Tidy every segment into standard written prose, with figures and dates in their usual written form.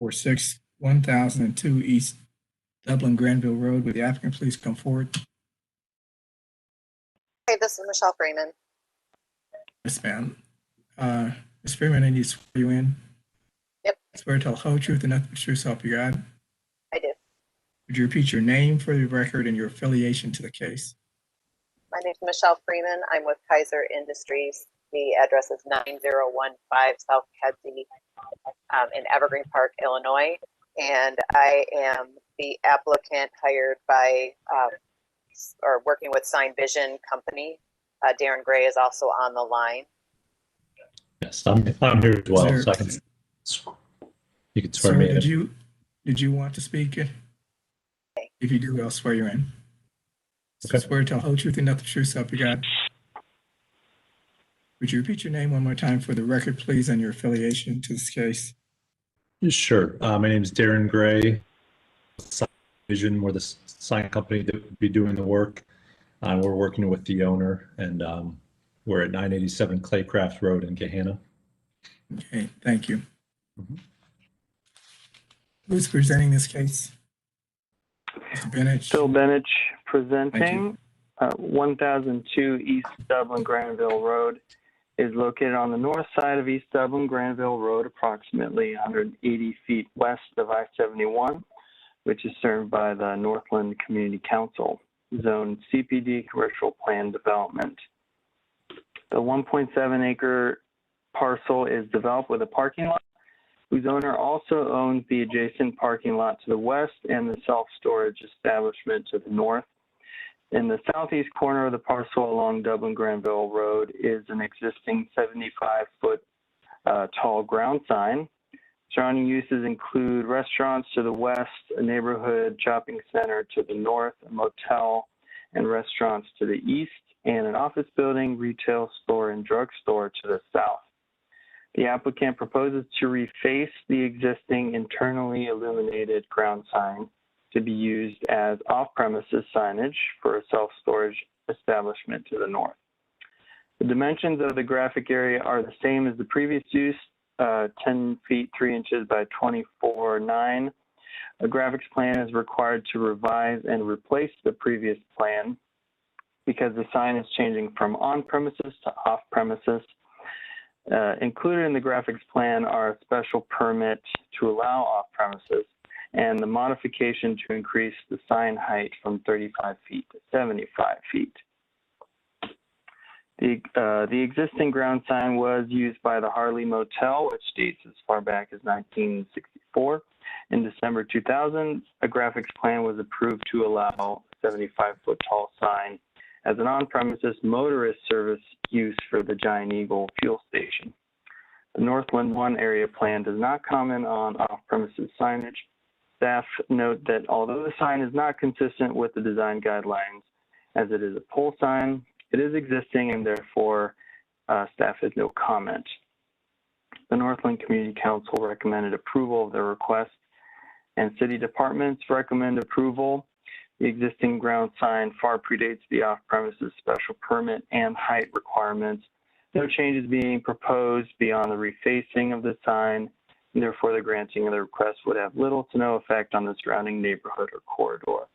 46 1002 East Dublin Granville Road. Would the applicant please come forward? Hey, this is Michelle Freeman. Yes, ma'am. Ms. Freeman, I need to swear you in. Yep. Swear to tell the whole truth and nothing but the truth, so help you God. I do. Would you repeat your name for the record and your affiliation to the case? My name is Michelle Freeman. I'm with Kaiser Industries. The address is 9015 South Kedzie in Evergreen Park, Illinois. And I am the applicant hired by or working with Sign Vision Company. Darren Gray is also on the line. Yes, I'm here as well, Sir, so I can, you can swear sir, me in. did you want to speak? If you do, I'll swear you in. So Okay. swear to tell the whole truth and nothing but the truth, so help you God. Would you repeat your name one more time for the record, please, and your affiliation to this case? Sure. My name is Darren Gray. Sign Vision, we're the sign company that would be doing the work. We're working with the owner, and we're at 987 Claycraft Road in Gahanna. Okay, thank you. Mhm. Who's presenting this case? Mr. Benich. Phil Benich presenting. 1002 East Dublin Granville Road is located on the north side of East Dublin Granville Road, approximately 180 feet west of I-71, which is served by the Northland Community Council, Zone CPD Commercial Plan Development. The 1.7 acre parcel is developed with a parking lot, whose owner also owns the adjacent parking lot to the west and the self-storage establishment to the north. In the southeast corner of the parcel along Dublin Granville Road is an existing 75-foot tall ground sign. Surrounding uses include restaurants to the west, a neighborhood shopping center to the north, a motel and restaurants to the east, and an office building, retail store, and drugstore to the south. The applicant proposes to reface the existing internally illuminated ground sign to be used as off-premises signage for a self-storage establishment to the north. The dimensions of the graphic area are the same as the previous use, 10 feet 3 inches by 24.9. A graphics plan is required to revise and replace the previous plan because the sign is changing from on-premises to off-premises. Included in the graphics plan are a special permit to allow off-premises and the modification to increase the sign height from 35 feet to 75 feet. The existing ground sign was used by the Harley Motel, which dates as far back as 1964. In December 2000, a graphics plan was approved to allow a 75-foot tall sign as an on-premises motorist service use for the Giant Eagle fuel station. The Northland 1 area plan does not comment on off-premises signage. Staff note that although the sign is not consistent with the design guidelines, as it is a pole sign, it is existing and therefore staff has no comment. The Northland Community Council recommended approval of the request and city departments recommend approval. The existing ground sign far predates the off-premises special permit and height requirements. No changes being proposed beyond the refacing of the sign, and therefore the granting of the request would have little to no effect on the surrounding neighborhood or corridor.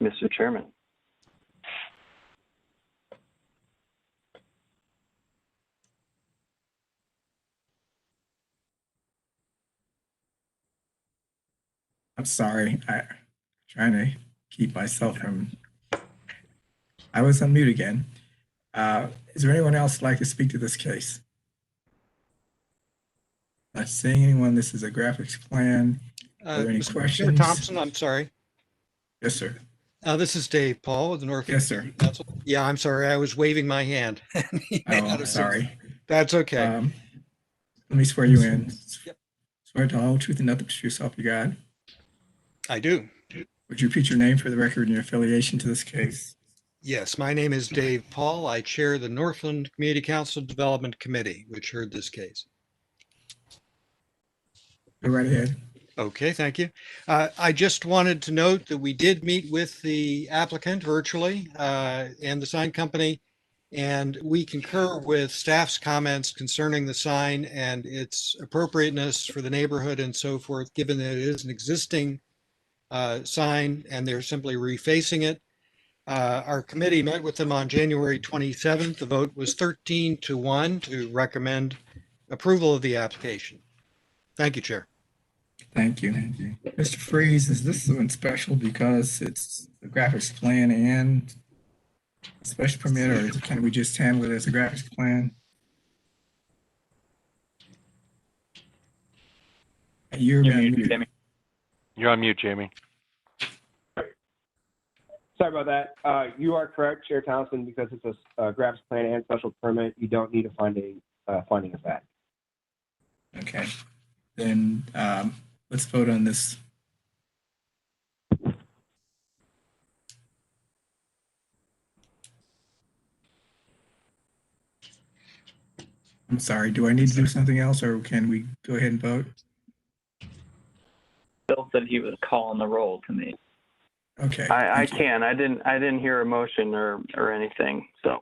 Mr. Chairman. I'm sorry. I'm trying to keep myself from. I was on mute again. Is there anyone else who'd like to speak to this case? Not seeing anyone. This is a graphics plan. Are there any Mr. questions? Thompson, I'm sorry. Yes, sir. This is Dave Paul with the North. Yes, sir. Council. Yeah, I'm sorry. I was waving my hand. I'm sorry. That's okay. Let me swear you in. Yep. Swear to all truth and nothing but truth, so help you God. I do. Would you repeat your name for the record and your affiliation to this case? Yes, my name is Dave Paul. I chair the Northland Community Council Development Committee, which heard this case. Go right ahead. Okay, thank you. I just wanted to note that we did meet with the applicant virtually and the sign company And we concur with staff's comments concerning the sign and its appropriateness for the neighborhood and so forth, given that it is an existing sign and they're simply refacing it. Our committee met with them on January 27th. The vote was 13-1 to recommend approval of the application. Thank you, Chair. Thank you. Mr. Freeze, is this one special because it's a graphics plan and special permit, or can we just handle it as a graphics plan? You're muted. You're on mute, Jamie. Sorry about that. You are correct, Chair Townsend, because it's a graphics plan and special permit. You don't need to find a finding of fact. Okay, then let's vote on this. I'm sorry, do I need to do something else, or can we go ahead and vote? Bill said he was calling the roll to me. Okay. I can. I didn't hear a motion or anything. So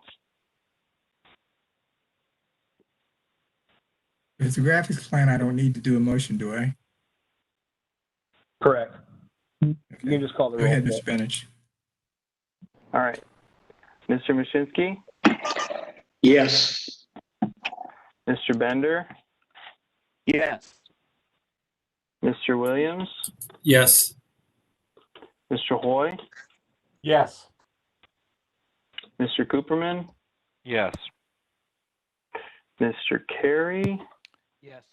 If it's a graphics plan, I don't need to do a motion, do I? Correct. Okay. You can just call the Go roll. ahead, Mr. Benich. all right, Mr. Mashinsky, Yes. Mr. Bender, Yes. Mr. Williams, Yes. Mr. Hoy, Yes. Mr. Cooperman, Yes. Mr. Carey, Yes.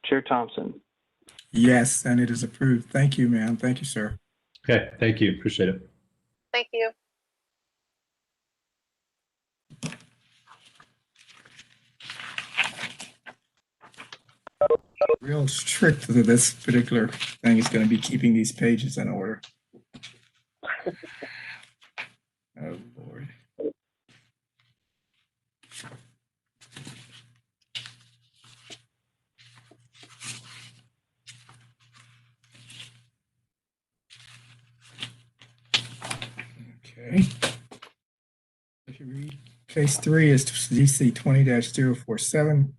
Chair Thompson. Yes, and it is approved. Thank you, ma'am. Thank you, sir. Okay, thank you. Appreciate it. Thank you. Real trick to this particular thing is going to be keeping these pages in order. Oh, Lord. Okay. If you read, case 3 is DC 20-047,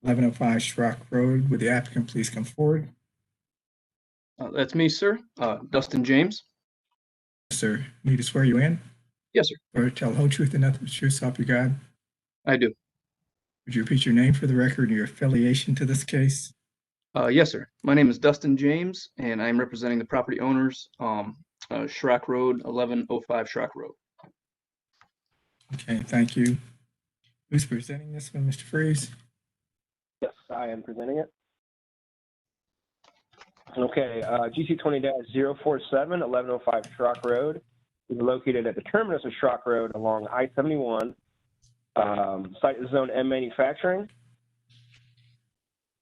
1105 Schrock Road. Would the applicant please come forward? That's me, sir. Dustin James. Sir, need to swear you in? Yes, sir. Or tell the whole truth and nothing but the truth, so help you God? I do. Would you repeat your name for the record and your affiliation to this case? Yes, sir. My name is Dustin James, and I'm representing the property owners, Schrock Road, 1105 Schrock Road. Okay, thank you. Who's presenting this one, Mr. Freeze? Yes, I am presenting it. Okay, GC 20-047, 1105 Schrock Road is located at the terminus of Schrock Road along I-71. Site is zone M manufacturing.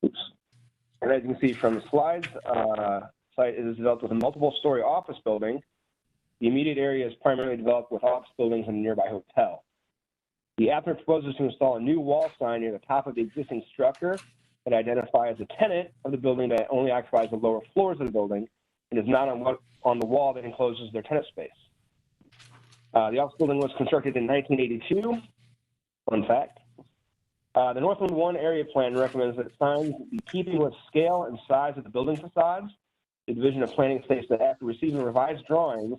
Oops. And as you can see from the slides, site is developed with a multiple-story office building. The immediate area is primarily developed with office buildings and a nearby hotel. The applicant proposes to install a new wall sign near the top of the existing structure that identifies a tenant of the building that only occupies the lower floors of the building and is not on the wall that encloses their tenant space. The office building was constructed in 1982. Fun fact. The Northland 1 area plan recommends that signs be keeping with scale and size of the building facades. The Division of Planning states that after receiving revised drawings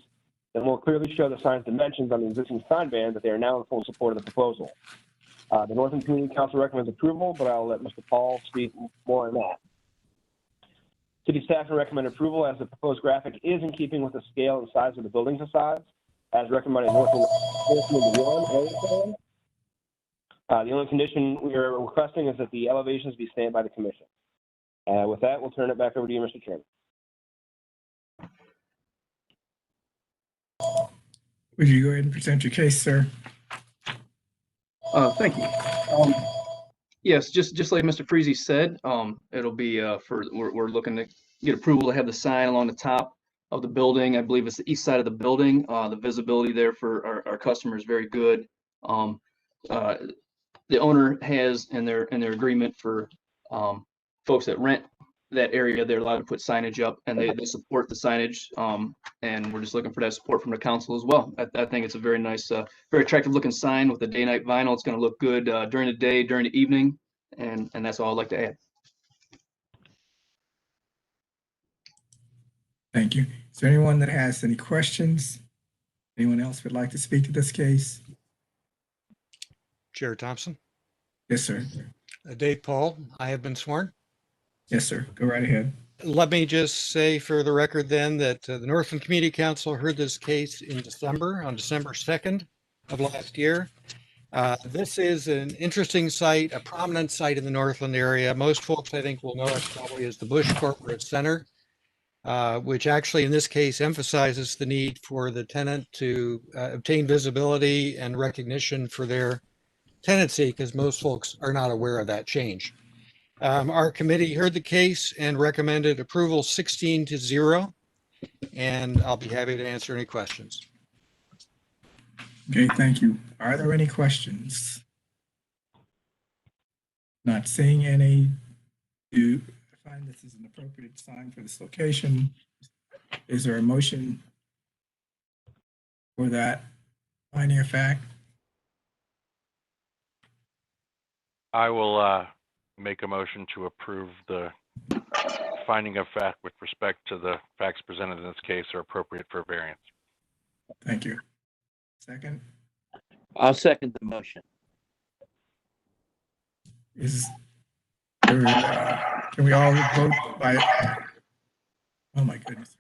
that more clearly show the sign's dimensions on the existing sign band, that they are now in full support of the proposal. The Northland Community Council recommends approval, but I'll let Mr. Paul speak more on that. City staff can recommend approval as the proposed graphic is in keeping with the scale and size of the building facades, as recommended in Northland 1 area plan. The only condition we are requesting is that the elevations be stamped by the commission. With that, we'll turn it back over to you, Mr. Chairman. Would you go ahead and present your case, sir? Thank you. Yes, just like Mr. Freeze said, it'll be we're looking to get approval to have the sign along the top of the building. I believe it's the east side of the building. The visibility there for our customer is very good. The owner has in their agreement for folks that rent that area, they're allowed to put signage up, and they support the signage. And we're just looking for that support from the council as well. I think it's a very nice, very attractive looking sign with the day-night vinyl. It's going to look good during the day, during the evening, and that's all I'd like to add. Thank you. Is there anyone that has any questions? Anyone else would like to speak to this case? Chair Thompson. Yes, sir. Dave Paul, I have been sworn. Yes, sir. Go right ahead. Let me just say for the record then that the Northland Community Council heard this case in December, on December 2nd of last year. This is an interesting site, a prominent site in the Northland area. Most folks, I think, will know it probably as the Bush Corporate Center, which actually in this case emphasizes the need for the tenant to obtain visibility and recognition for their tenancy, because most folks are not aware of that change. Our committee heard the case and recommended approval 16-0, and I'll be happy to answer any questions. Okay, thank you. Are there any questions? Not seeing any. Do I find this is an appropriate sign for this location? Is there a motion for that finding of fact? I will make a motion to approve the finding of fact with respect to the facts presented in this case are appropriate for variance. Thank you. Second, I'll second the motion. is there, can we all vote by, oh my goodness.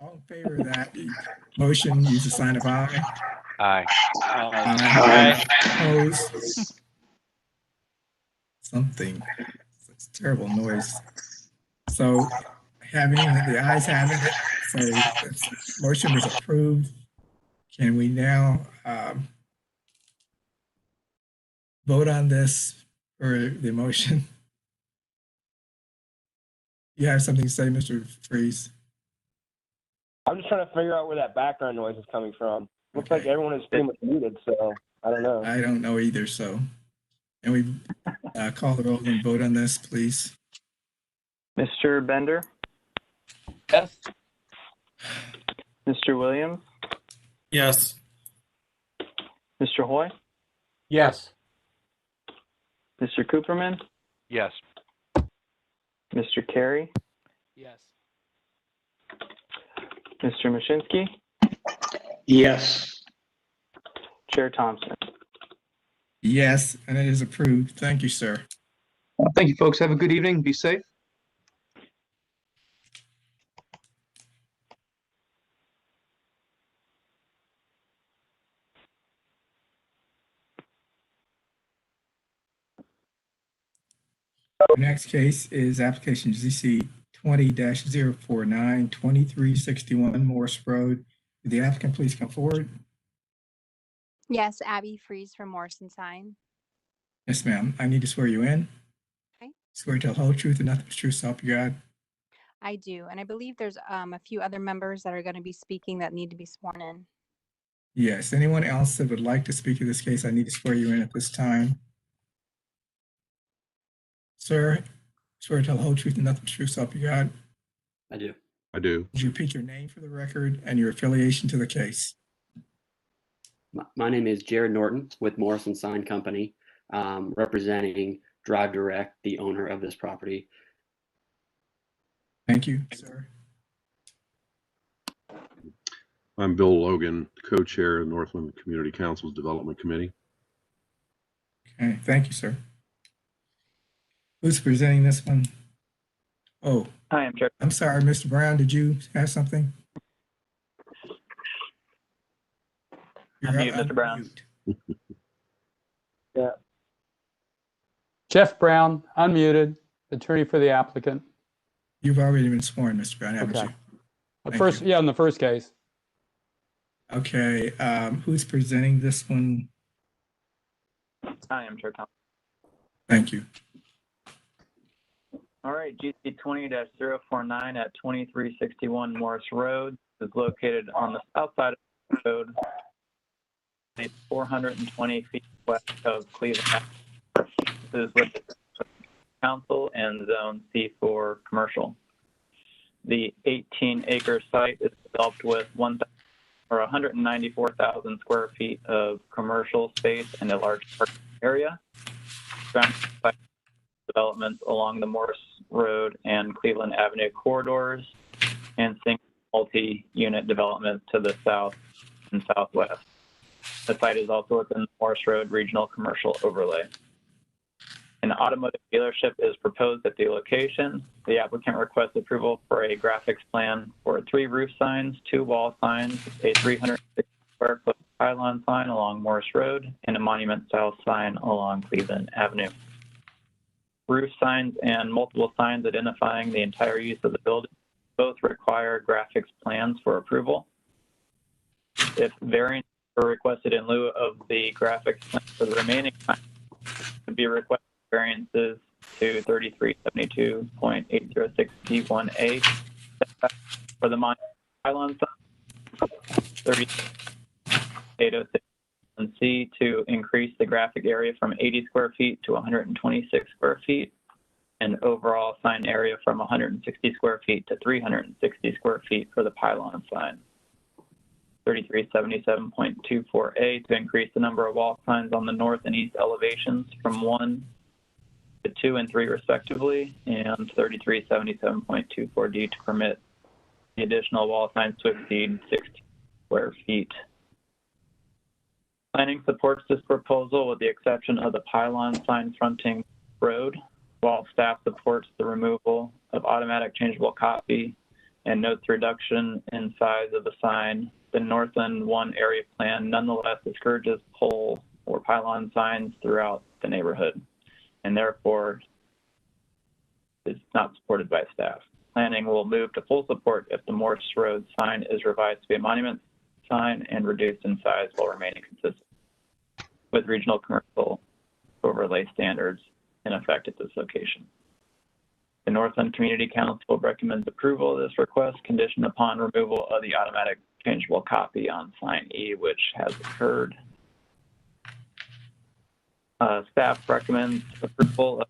All in favor of that motion, use the sign of aye. Aye. Aye. Opposed? Something, it's terrible noise. So having the ayes having it, so the motion is approved. Can we now vote on this for the motion? You have something to say, Mr. Freeze? I'm just trying to figure out where that background noise is coming from. Looks Okay. like everyone is pretty much muted, so I don't know. I don't know either, so. And we call the roll and vote on this, please. Mr. Bender, Yes. Mr. Williams, Yes. Mr. Hoy, Yes. Mr. Cooperman, Yes. Mr. Carey, Yes. Mr. Mashinsky, Yes. Chair Thompson. Yes, and it is approved. Thank you, sir. Thank you, folks. Have a good evening. Be safe. The next case is application ZC 20-049, 2361 Morse Road. Would the applicant please come forward? Yes, Abby Freeze from Morrison Sign. Yes, ma'am. I need to swear you in. Okay. Swear to tell the whole truth and nothing but the truth, so help you God. I do, and I believe there's a few other members that are going to be speaking that need to be sworn in. Yes. Anyone else that would like to speak to this case, I need to swear you in at this time. Sir, swear to tell the whole truth and nothing but the truth, so help you God. I do. I do. Would you repeat your name for the record and your affiliation to the case? My name is Jared Norton with Morrison Sign Company, representing Drive Direct, the owner of this property. Thank you, sir. I'm Bill Logan, co-chair of Northland Community Council's Development Committee. Okay, thank you, sir. Who's presenting this one? Oh, I am Chair. I'm sorry, Mr. Brown, did you have something? Unmute, Mr. Brown. Yeah. Jeff Brown, unmuted, attorney for the applicant. You've already been sworn, Mr. Brown, haven't Okay. you? The Thank first, you. yeah, in the first case. Okay, who's presenting this one? I am Chair Thompson. Thank you. All right, GC 20-049 at 2361 Morris Road is located on the south side of the road. It's 420 feet west of Cleveland. This is with Council and Zone C4 Commercial. The 18-acre site is developed with 194,000 square feet of commercial space and a large parking area. Surrounded by developments along the Morse Road and Cleveland Avenue corridors, and single multi-unit development to the south and southwest. The site is also within the Morse Road Regional Commercial Overlay. An automotive dealership is proposed at the location. The applicant requests approval for a graphics plan for 3 roof signs, 2 wall signs, a 360 square foot pylon sign along Morse Road, and a monument style sign along Cleveland Avenue. Roof signs and multiple signs identifying the entire use of the building both require graphics plans for approval. If variants are requested in lieu of the graphics plan for the remaining signs, to be requested variances to 3372.806 P1A for the monument pylon sign, 3806 C to increase the graphic area from 80 square feet to 126 square feet, and overall sign area from 160 square feet to 360 square feet for the pylon sign. 3377.24A to increase the number of wall signs on the north and east elevations from 1 to 2 and 3 respectively, and 3377.24D to permit the additional wall signs to exceed 60 square feet. Planning supports this proposal with the exception of the pylon sign fronting road, while staff supports the removal of automatic changeable copy and notes reduction in size of the sign. The Northland 1 area plan nonetheless discourages pole or pylon signs throughout the neighborhood, and therefore is not supported by staff. Planning will move to full support if the Morse Road sign is revised to be a monument sign and reduced in size while remaining consistent with regional commercial overlay standards in effect at this location. The Northland Community Council recommends approval of this request conditioned upon removal of the automatic changeable copy on sign E, which has occurred. Staff recommends approval of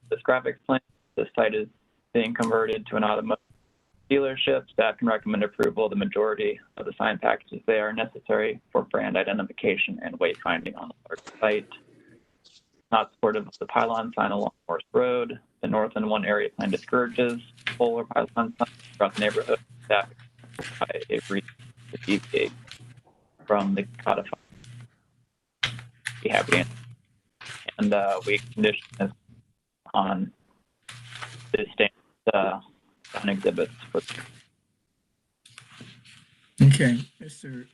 this graphics plan. This site is being converted to an automotive dealership. Staff can recommend approval of the majority of the sign packages they are necessary for brand identification and wayfinding on the large site. Not supportive of the pylon sign along Morse Road. The Northland 1 area plan discourages pole or pylon signs throughout the neighborhood. Staff by a deviate from the codified. Be happy to answer. And we condition this on the standard on exhibits. Okay, Mr.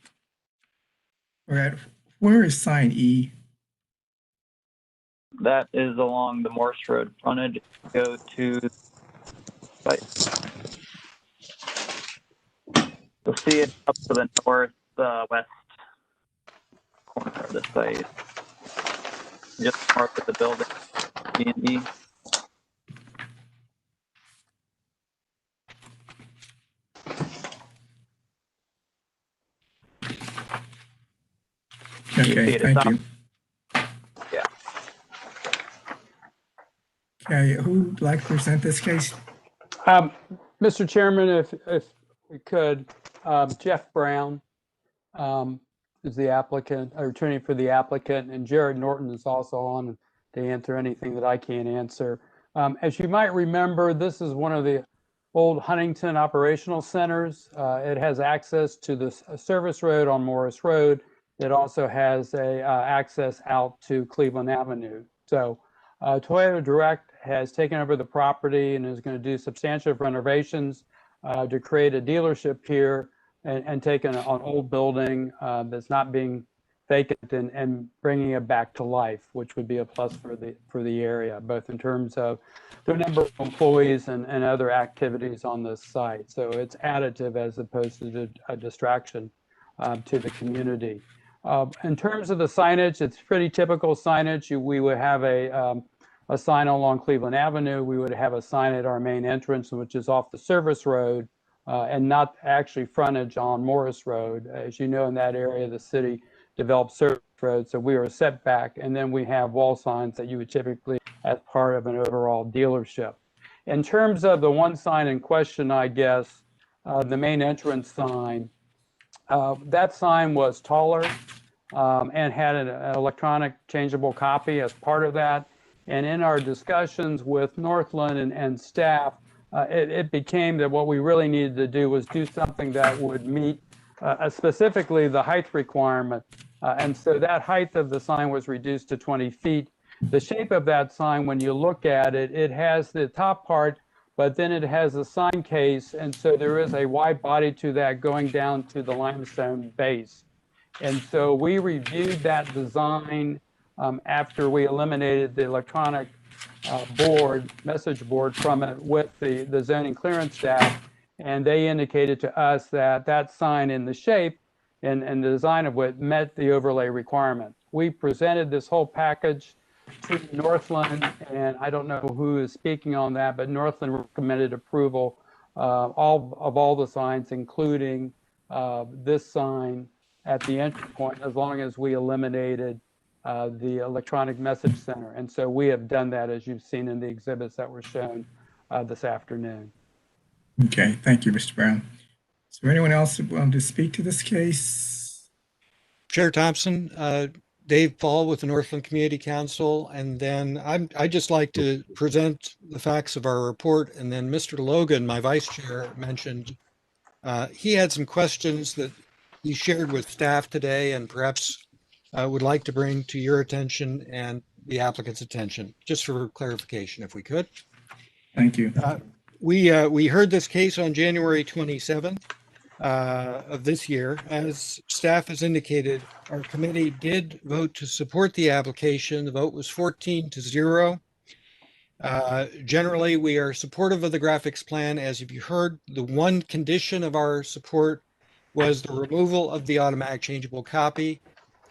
Brad, where is sign E? That is along the Morse Road frontage. Go to site. You'll see it up to the north west corner of the site, just north of the building. D&D. Okay, thank you. Yeah. Okay, who'd like to present this case? Mr. Chairman, if we could, Jeff Brown is the applicant, or attorney for the applicant, and Jared Norton is also on to answer anything that I can't answer. As you might remember, this is one of the old Huntington operational centers. It has access to the service road on Morris Road. It also has a access out to Cleveland Avenue. So Toyota Direct has taken over the property and is going to do substantial renovations to create a dealership here and take an old building that's not being vacant and bringing it back to life, which would be a plus for the area, both in terms of the number of employees and other activities on this site. So it's additive as opposed to a distraction to the community. In terms of the signage, it's pretty typical signage. We would have a sign along Cleveland Avenue. We would have a sign at our main entrance, which is off the service road and not actually frontage on Morris Road. As you know, in that area, the city developed service roads, so we are set back. And then we have wall signs that you would typically as part of an overall dealership. In terms of the one sign in question, I guess, the main entrance sign, that sign was taller and had an electronic changeable copy as part of that. And in our discussions with Northland and staff, it became that what we really needed to do was do something that would meet specifically the height requirement. And so that height of the sign was reduced to 20 feet. The shape of that sign, when you look at it, it has the top part, but then it has a sign case. And so there is a wide body to that going down to the limestone base. And so we reviewed that design after we eliminated the electronic message board from it with the zoning clearance staff. And they indicated to us that that sign in the shape and the design of it met the overlay requirement. We presented this whole package to Northland, and I don't know who is speaking on that, but Northland recommended approval of all the signs, including this sign at the entry point, as long as we eliminated the electronic message center. And so we have done that, as you've seen in the exhibits that were shown this afternoon. Okay, thank you, Mr. Brown. Is there anyone else who wanted to speak to this case? Chair Thompson, Dave Paul with the Northland Community Council, and then I'd just like to present the facts of our report. And then Mr. Logan, my vice chair, mentioned he had some questions that he shared with staff today and perhaps would like to bring to your attention and the applicant's attention, just for clarification, if we could. Thank you. We heard this case on January 27th of this year. As staff has indicated, our committee did vote to support the application. The vote was 14-0. Generally, we are supportive of the graphics plan. As you've heard, the one condition of our support was the removal of the automatic changeable copy.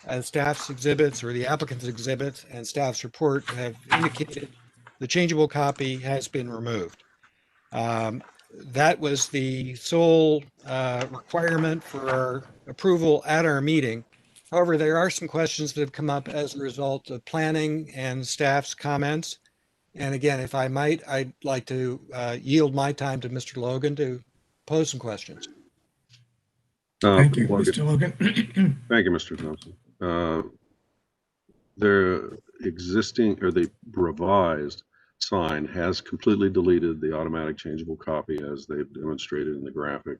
As staff's exhibits or the applicant's exhibits and staff's report have indicated, the changeable copy has been removed. That was the sole requirement for our approval at our meeting. However, there are some questions that have come up as a result of planning and staff's comments. And again, if I might, I'd like to yield my time to Mr. Logan to pose some questions. Thank you, Mr. Logan. Thank you, Mr. Thompson. The existing or the revised sign has completely deleted the automatic changeable copy as they've demonstrated in the graphic,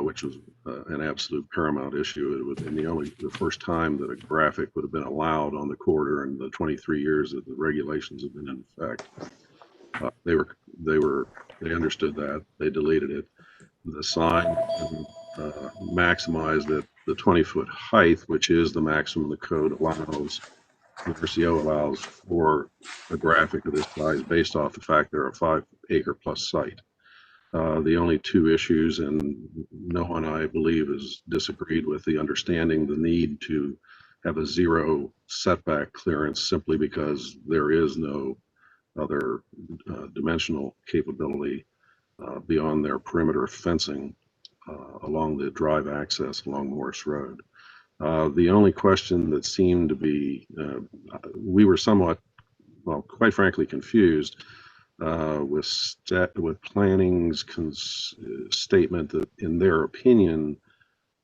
which was an absolute paramount issue. It would have been the first time that a graphic would have been allowed on the corridor in the 23 years that the regulations have been in effect. They understood that. They deleted it. The sign maximized at the 20-foot height, which is the maximum the code allows, the RCO allows for a graphic of this size based off the fact they're a 5-acre plus site. The only two issues, and no one I believe has disagreed with the understanding the need to have a zero setback clearance simply because there is no other dimensional capability beyond their perimeter fencing along the drive access along Morris Road. The only question that seemed to be, we were somewhat, well, quite frankly, confused with planning's statement that, in their opinion,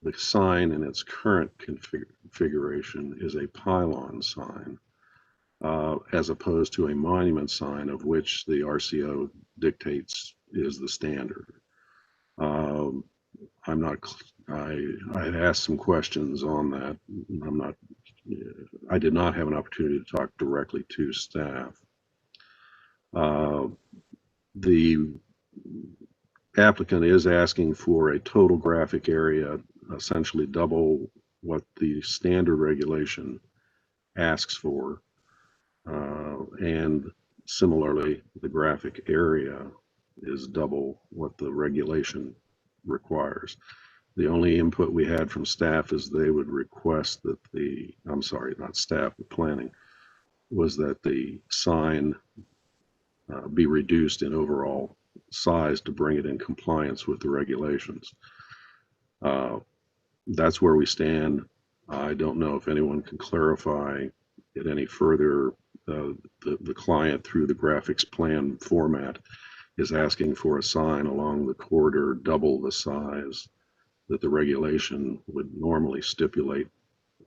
the sign in its current configuration is a pylon sign, as opposed to a monument sign, of which the RCO dictates is the standard. I'm not, I had asked some questions on that. I did not have an opportunity to talk directly to staff. The applicant is asking for a total graphic area, essentially double what the standard regulation asks for. And similarly, the graphic area is double what the regulation requires. The only input we had from staff is they would request that I'm sorry, not staff, but planning, was that the sign be reduced in overall size to bring it in compliance with the regulations. That's where we stand. I don't know if anyone can clarify it any further the client, through the graphics plan format, is asking for a sign along the corridor double the size that the regulation would normally stipulate.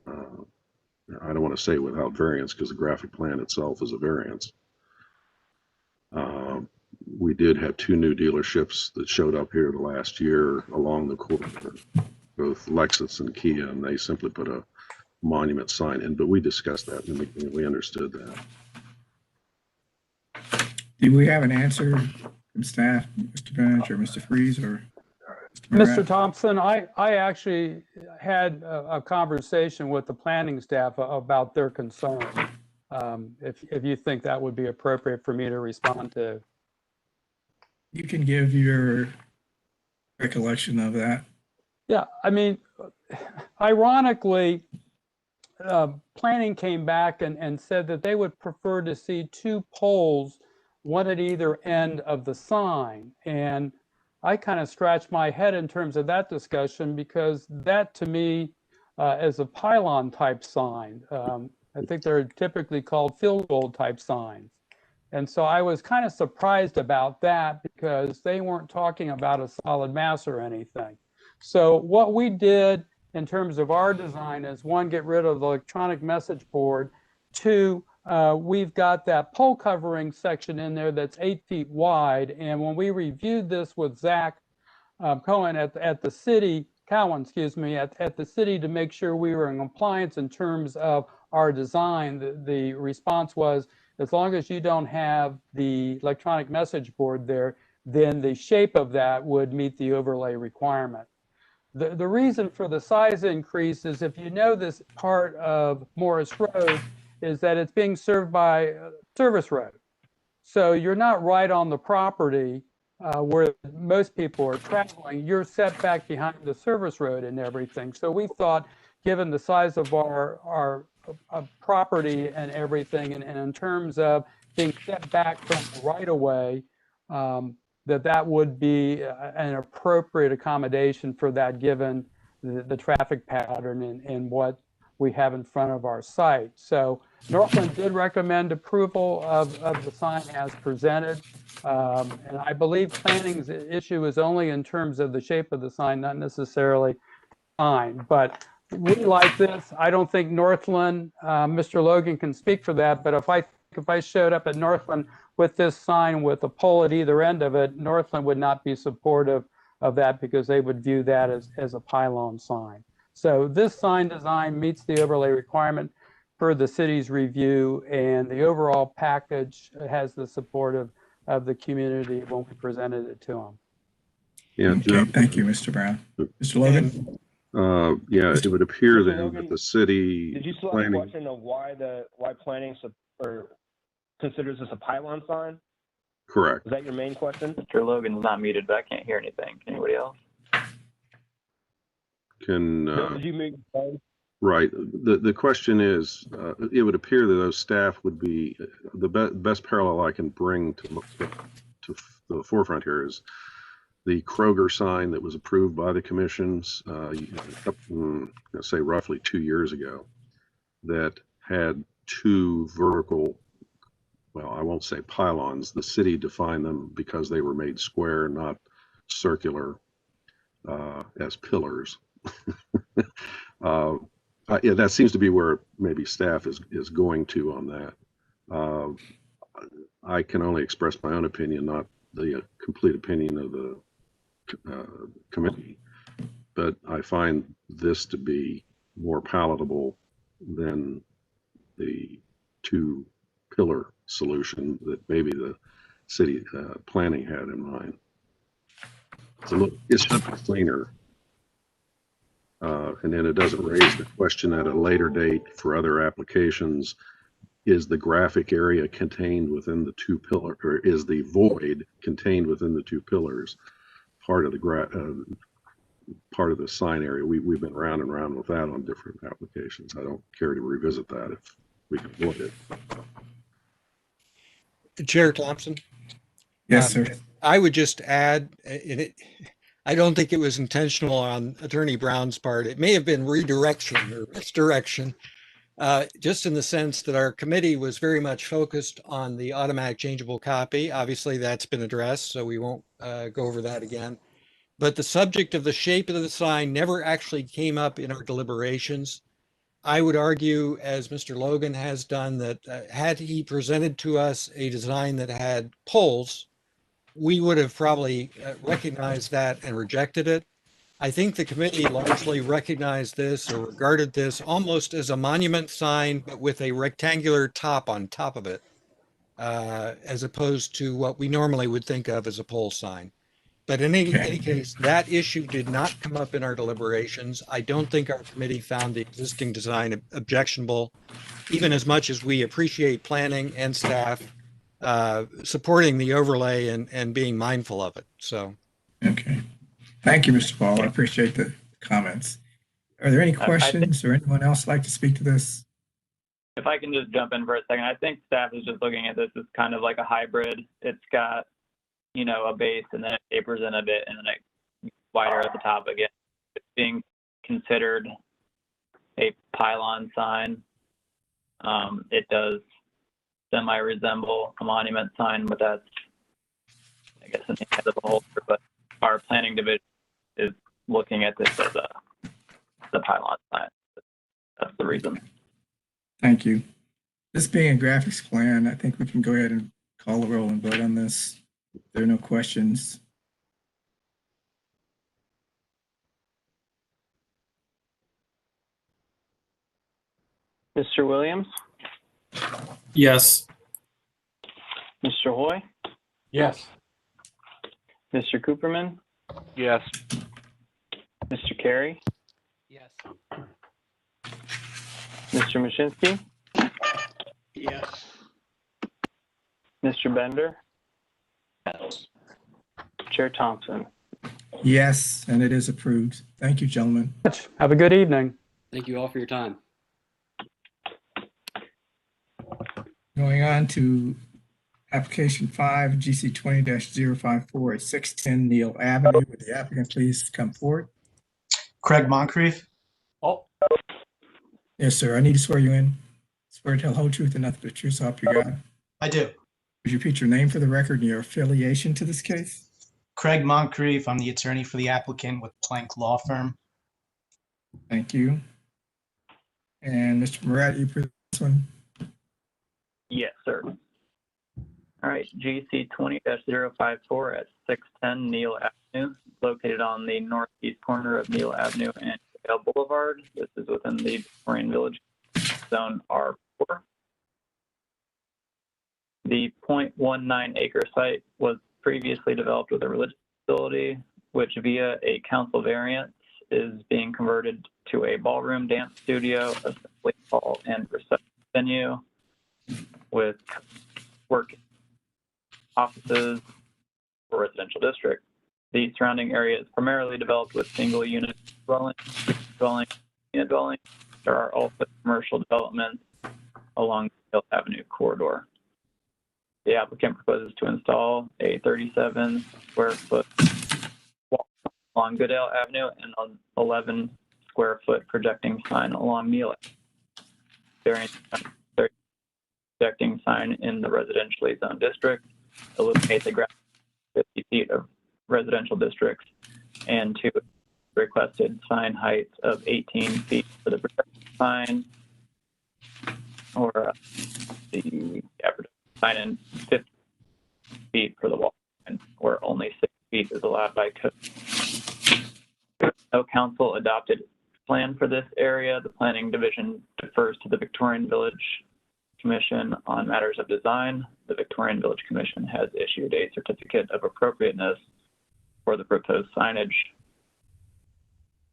I don't want to say without variance, because the graphic plan itself is a variance. We did have 2 new dealerships that showed up here the last year along the corridor, both Lexus and Kia, and they simply put a monument sign in, but we discussed that and we understood that. Do we have an answer from staff, Mr. Bench or Mr. Freeze or Mr. Thompson, I actually had a conversation with the planning staff about their concern. If you think that would be appropriate for me to respond to. You can give your recollection of that. Yeah, I mean, ironically, planning came back and said that they would prefer to see 2 poles, one at either end of the sign. And I kind of scratched my head in terms of that discussion, because that to me is a pylon type sign. I think they're typically called field goal type signs. And so I was kind of surprised about that, because they weren't talking about a solid mass or anything. So what we did in terms of our design is, 1, get rid of the electronic message board. 2, we've got that pole covering section in there that's 8 feet wide. And when we reviewed this with Zach Cowan at the city, Cowan, excuse me, at the city, to make sure we were in compliance in terms of our design, the response was, as long as you don't have the electronic message board there, then the shape of that would meet the overlay requirement. The reason for the size increase is, if you know this part of Morris Road, is that it's being served by service road. So you're not right on the property where most people are traveling. You're set back behind the service road and everything. So we thought, given the size of our property and everything, and in terms of being set back from the right of way, that would be an appropriate accommodation for that, given the traffic pattern and what we have in front of our site. So Northland did recommend approval of the sign as presented. And I believe planning's issue is only in terms of the shape of the sign, not necessarily sign. But we like this. I don't think Northland, Mr. Logan can speak for that, but if I showed up at Northland with this sign with a pole at either end of it, Northland would not be supportive of that, because they would view that as a pylon sign. So this sign design meets the overlay requirement per the city's review, and the overall package has the support of the community when we presented it to them. Yeah, okay, thank you, Mr. Brown. Mr. Logan? Yeah, it would appear Mr. then Logan, that the city did you still have a question of why planning considers this a pylon sign? Correct. Is that your main question? Mr. Logan's not muted, but I can't hear anything. Can anybody else? Did you mute your phone? Right. The question is, it would appear that those staff would be, the best parallel I can bring to the forefront here is the Kroger sign that was approved by the commissions, say roughly 2 years ago, that had 2 vertical, well, I won't say pylons. The city defined them because they were made square, not circular, as pillars. Yeah, that seems to be where maybe staff is going to on that. I can only express my own opinion, not the complete opinion of the committee, but I find this to be more palatable than the 2 pillar solution that maybe the city planning had in mind. It's just cleaner. And then it doesn't raise the question at a later date for other applications. Is the graphic area contained within the 2 pillars, or is the void contained within the 2 pillars part of the sign area? We've been round and round with that on different applications. I don't care to revisit that if we can avoid it. Chair Thompson? Yes, sir. I would just add, I don't think it was intentional on Attorney Brown's part. It may have been redirection or misdirection. just in the sense that our committee was very much focused on the automatic changeable copy. Obviously, that's been addressed, so we won't go over that again. But the subject of the shape of the sign never actually came up in our deliberations. I would argue, as Mr. Logan has done, that had he presented to us a design that had poles, we would have probably recognized that and rejected it. I think the committee largely recognized this or regarded this almost as a monument sign, but with a rectangular top on top of it, as opposed to what we normally would think of as a pole sign. But in any case, that issue did not come up in our deliberations. I don't think our committee found the existing design objectionable, even as much as we appreciate planning and staff supporting the overlay and being mindful of it. So. Okay. Thank you, Mr. Paul. I appreciate the comments. Are there any questions or anyone else like to speak to this? If I can just jump in for a second, I think staff is just looking at this as kind of like a hybrid. It's got, you know, a base and then it tapers in a bit and then it wider at the top again. It's being considered a pylon sign. It does semi-resemble a monument sign, but that's, I guess, in the head of the holder. But our planning division is looking at this as the pylon sign. That's the reason. Thank you. This being a graphics plan, I think we can go ahead and call the roll and vote on this. If there are no questions. Mr. Williams, Yes. Mr. Hoy, Yes. Mr. Cooperman, Yes. Mr. Carey, Yes. Mr. Mashinsky, Yes. Mr. Bender, Chair Thompson. Yes, and it is approved. Thank you, gentlemen. Have a good evening. Thank you all for your time. Going on to application 5, GC 20-054 at 610 Neal Avenue. Would the applicant please come forward? Craig Moncrief. Oh, Yes, sir. I need to swear you in. Swear to tell the whole truth and nothing but the truth, so help you God. I do. Would you repeat your name for the record and your affiliation to this case? Craig Moncrief. I'm the attorney for the applicant with Plank Law Firm. Thank you. And Mr. Murat, you present this one? Yes, sir. All right, GC 20-054 at 610 Neal Avenue, located on the northeast corner of Neal Avenue and Yale Boulevard. This is within the Victorian Village Zone R4. The 0.19 acre site was previously developed with a religious facility, which via a council variance is being converted to a ballroom, dance studio, assembly hall, and reception venue with work offices for residential district. The surrounding area is primarily developed with single unit dwelling. There are also commercial developments along the Hill Avenue corridor. The applicant proposes to install a 37 square foot wall along Goodale Avenue and an 11 square foot projecting sign along Neal Avenue. Projecting sign in the residentially zoned district, illuminate the ground 50 feet of residential districts, and to requested sign heights of 18 feet for the projecting sign, or the average sign in 50 feet for the wall, where only 6 feet is allowed by code. No council adopted plan for this area. The planning division defers to the Victorian Village Commission on matters of design. The Victorian Village Commission has issued a certificate of appropriateness for the proposed signage.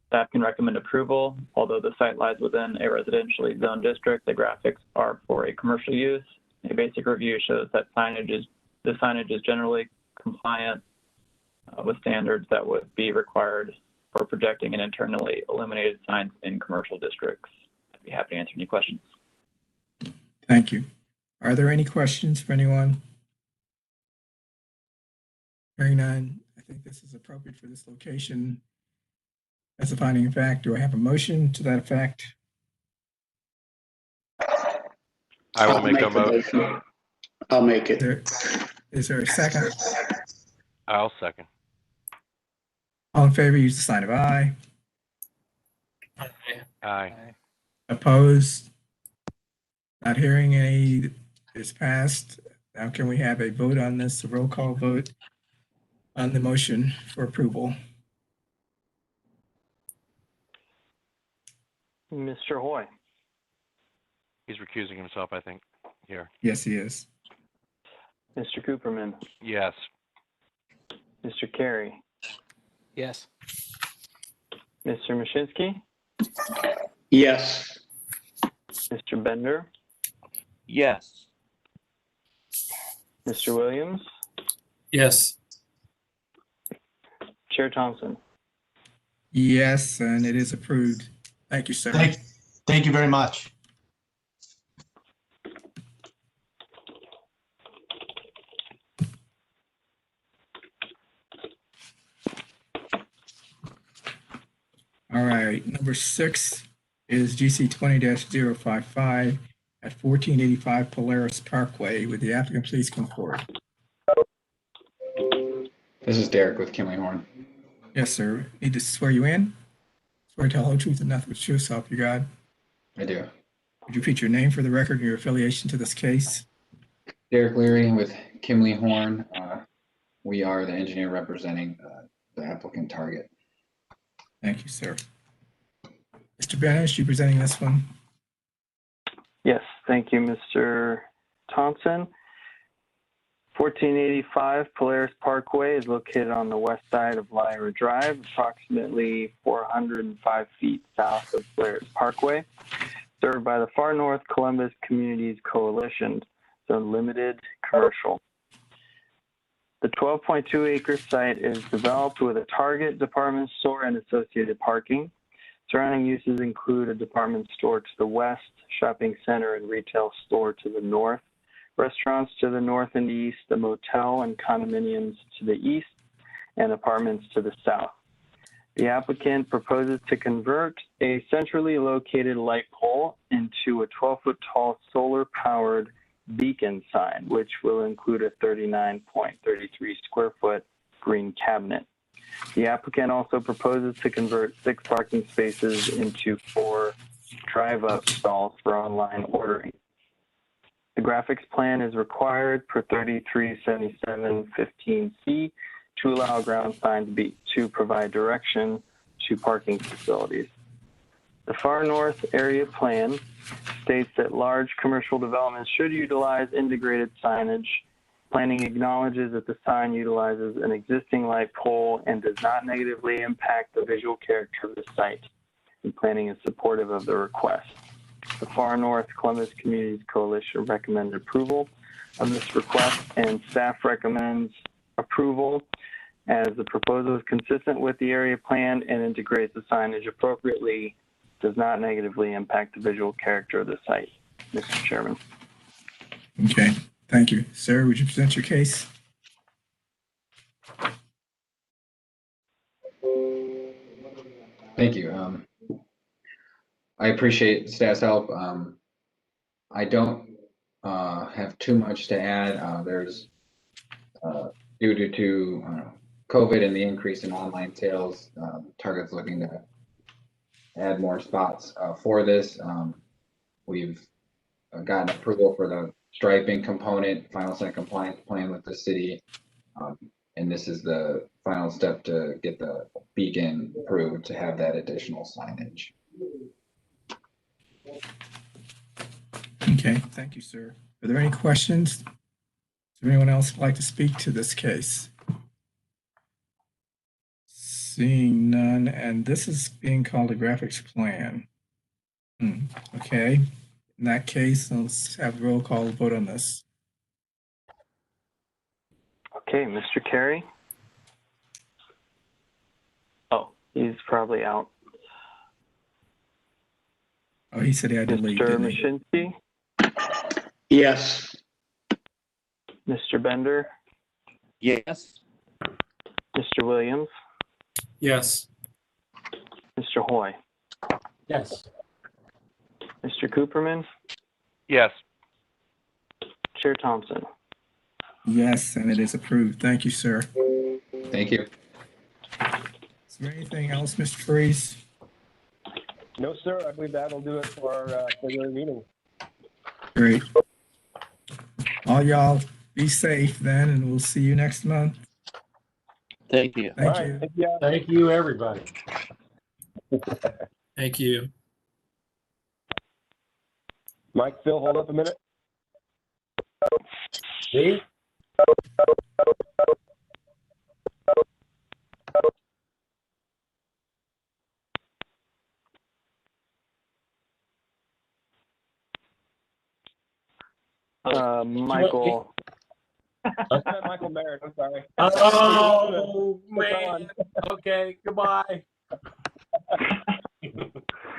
Staff can recommend approval. Although the site lies within a residentially zoned district, the graphics are for a commercial use. A basic review shows that the signage is generally compliant with standards that would be required for projecting and internally illuminated signs in commercial districts. I'd be happy to answer any questions. Thank you. Are there any questions for anyone? Hearing none, I think this is appropriate for this location. As a finding of fact, do I have a motion to that effect? I will I'll make a the motion. I'll make it. Is there a second? I'll second. All in favor, use the sign of aye. Aye. Opposed? Not hearing any, it's passed. Now can we have a vote on this, a roll call vote on the motion for approval? Mr. Hoy. He's recusing himself, I think, here. Yes, he is. Mr. Cooperman. Yes. Mr. Carey. Yes. Mr. Mashinsky. Yes. Mr. Bender. Yes. Mr. Williams. Yes. Chair Thompson. Yes, and it is approved. Thank you, sir. Thank you very much. All right, number 6 is GC 20-055 at 1485 Polaris Parkway. Would the applicant please come forward? This is Derek with Kimley Horn. Yes, sir. Need to swear you in? Swear to tell the whole truth and nothing but true, so help you God. I do. Would you repeat your name for the record and your affiliation to this case? Derek Leary with Kimley Horn. We are the engineer representing the applicant Target. Thank you, sir. Mr. Benish, you presenting this one? Yes, thank you, Mr. Thompson. 1485 Polaris Parkway is located on the west side of Lyra Drive, approximately 405 feet south of Polaris Parkway, served by the Far North Columbus Communities Coalition, so limited commercial. The 12.2 acre site is developed with a Target department store and associated parking. Surrounding uses include a department store to the west, shopping center and retail store to the north, restaurants to the north and east, a motel and condominiums to the east, and apartments to the south. The applicant proposes to convert a centrally located light pole into a 12-foot tall solar-powered beacon sign, which will include a 39.33 square foot green cabinet. The applicant also proposes to convert 6 parking spaces into 4 drive-up stalls for online ordering. The graphics plan is required per 3377-15C to allow ground signs to provide direction to parking facilities. The Far North Area Plan states that large commercial developments should utilize integrated signage. Planning acknowledges that the sign utilizes an existing light pole and does not negatively impact the visual character of the site, and planning is supportive of the request. The Far North Columbus Communities Coalition recommends approval of this request, and staff recommends approval as the proposal is consistent with the area plan and integrates the signage appropriately, does not negatively impact the visual character of the site. Mr. Chairman. Okay, thank you. Sir, would you present your case? Thank you. I appreciate staff's help. I don't have too much to add. There's due to COVID and the increase in online sales, Target's looking to add more spots for this. We've gotten approval for the striping component, final site compliance plan with the city. And this is the final step to get the beacon approved to have that additional signage. Okay, thank you, sir. Are there any questions? Does anyone else like to speak to this case? Seeing none, and this is being called a graphics plan. Okay, in that case, let's have a roll call vote on this. Okay, Mr. Carey. Oh, he's probably out. Oh, he said he had to leave, Mr. didn't he? Mashinsky. Yes. Mr. Bender. Yes. Mr. Williams. Yes. Mr. Hoy. Yes. Mr. Cooperman. Yes. Chair Thompson. Yes, and it is approved. Thank you, sir. Thank you. Is there anything else, Mr. Freeze? No, sir. I believe that'll do it for our regular meeting. Great. All y'all be safe then, and we'll see you next month. Thank you. Thank All right. you. Thank you. Thank you, everybody. Thank you. Mike, Phil, hold up a minute. See? Michael. Michael Merritt, I'm sorry. Oh, man. Okay, goodbye. See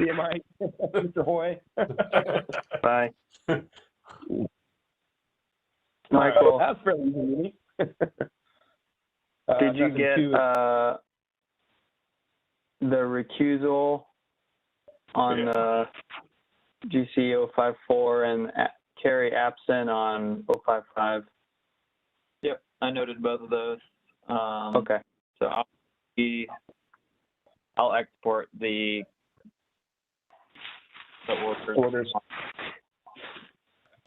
you, Mike. Mr. Hoy. Bye. Michael, That's fairly easy meeting. did you get to... the recusal on GC 054 and Carrie absent on 055? Yep, I noted both of those. Okay. So I'll export the orders.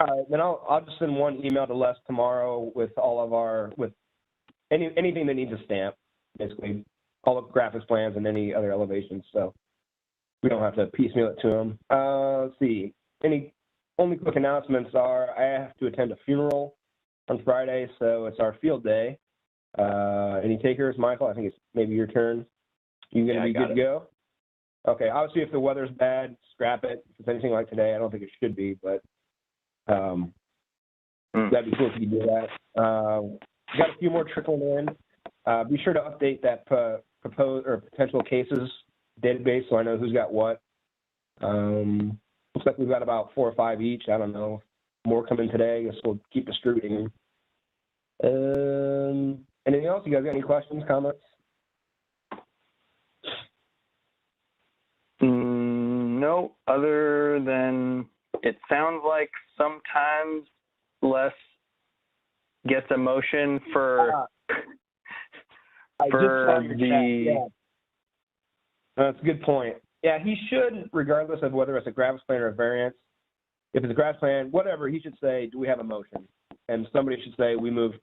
All right, then I'll just send one email to Les tomorrow with all of our anything that needs a stamp, basically all the graphics plans and any other elevations. So we don't have to piecemeal it to them. Let's see. Any only quick announcements are I have to attend a funeral on Friday, so it's our field day. Any takers, Michael? I think it's maybe your turn. You gonna be good to go? Okay. Obviously, if the weather's bad, scrap it. If it's anything like today, I don't think it should be, but that'd be cool if you could do that. Got a few more trickling in. Be sure to update that proposed or potential cases database so I know who's got what. Looks like we've got about 4 or 5 each. I don't know. More coming today. I guess we'll keep distributing. Anything else? You guys got any questions, comments? No, other than it sounds like sometimes Les gets a motion for Yeah. That's a good point. Yeah, he should, regardless of whether it's a graphics plan or a variance. If it's a graphics plan, whatever, he should say, "Do we have a motion?" And somebody should say, "We move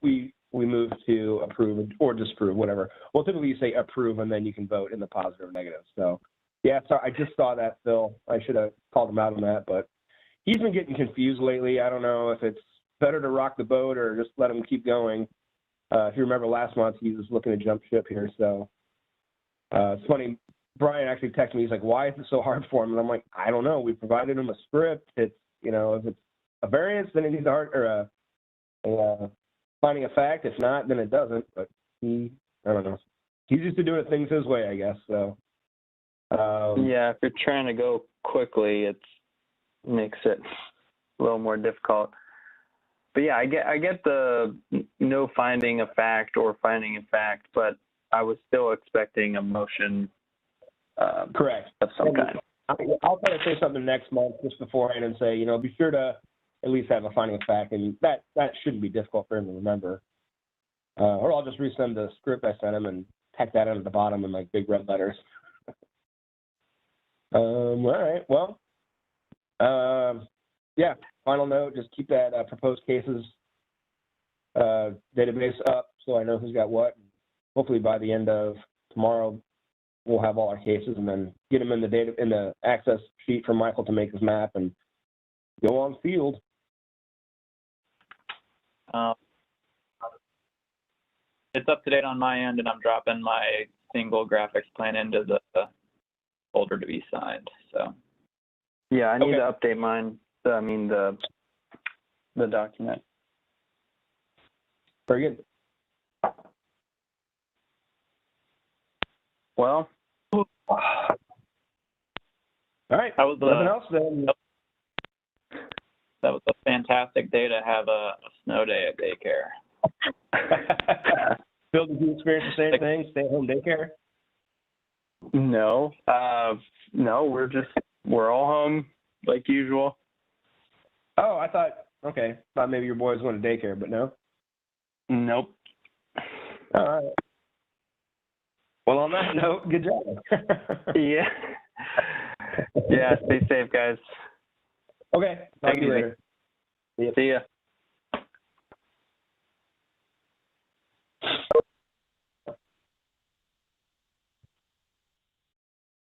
to approve or disapprove," whatever. Well, typically you say approve, and then you can vote in the positive or negative. So, yeah, sorry, I just saw that, Phil. I should have called him out on that, but he's been getting confused lately. I don't know if it's better to rock the boat or just let him keep going. If you remember last month, he was looking to jump ship here. So it's funny. Brian actually texted me. He's like, "Why is it so hard for him?" And I'm like, "I don't know. We provided him a script. It's, if it's a variance, then it needs a finding a fact. If not, then it doesn't." But I don't know. He's used to doing things his way, I guess. So yeah, if you're trying to go quickly, it makes it a little more difficult. But yeah, I get the no finding a fact or finding a fact, but I was still expecting a motion. Correct. Of some kind. I'll try to say something next month just beforehand and say, be sure to at least have a finding of fact, and that shouldn't be difficult for him to remember. Or I'll just resend the script I sent him and tack that in at the bottom in like big red letters. All right. Well, yeah. Final note: just keep that proposed cases database up so I know who's got what. Hopefully by the end of tomorrow, we'll have all our cases, and then get them in the access sheet for Michael to make his map and go on field. It's up to date on my end, and I'm dropping my single graphics plan into the folder to be signed. So yeah, I need to update mine. I mean the document. Very good. Well, all right. Nothing else then. That was a fantastic day to have a snow day at daycare. Phil, did you experience the same thing? Stay at home daycare? No, no, we're all home like usual. Oh, I thought Okay. Thought maybe your boy was going to daycare, but no. Nope. All right. Well, on that note, good job. Yeah. Yeah, stay safe, guys. Okay. Talk Take to you it easy. later. See ya.